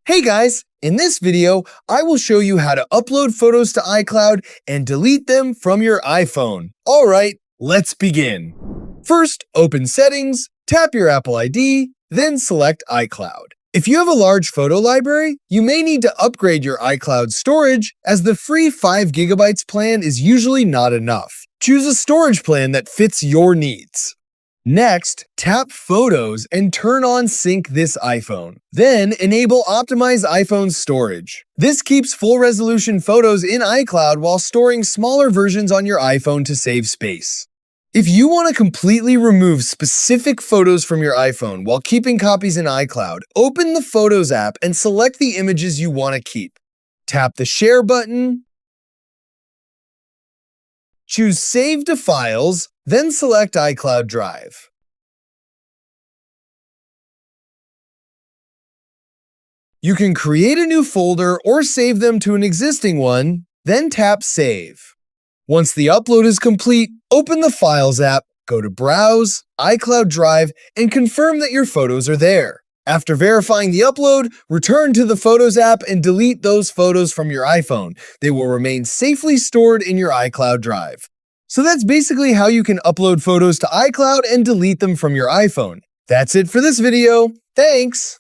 Hey guys, in this video, I will show you how to upload photos to iCloud and delete them from your iPhone. All right, let's begin. First, open Settings, tap your Apple ID, then select iCloud. If you have a large photo library, you may need to upgrade your iCloud storage as the free 5 GB plan is usually not enough. Choose a storage plan that fits your needs. Next, tap Photos and turn on Sync this iPhone. Then, enable Optimize iPhone Storage. This keeps full-resolution photos in iCloud while storing smaller versions on your iPhone to save space. If you want to completely remove specific photos from your iPhone while keeping copies in iCloud, open the Photos app and select the images you want to keep. Tap the Share button, choose Save to Files, then select iCloud Drive. You can create a new folder or save them to an existing one, then tap Save. Once the upload is complete, open the Files app, go to Browse, iCloud Drive, and confirm that your photos are there. After verifying the upload, return to the Photos app and delete those photos from your iPhone. They will remain safely stored in your iCloud Drive. So that's basically how you can upload photos to iCloud and delete them from your iPhone. That's it for this video. Thanks!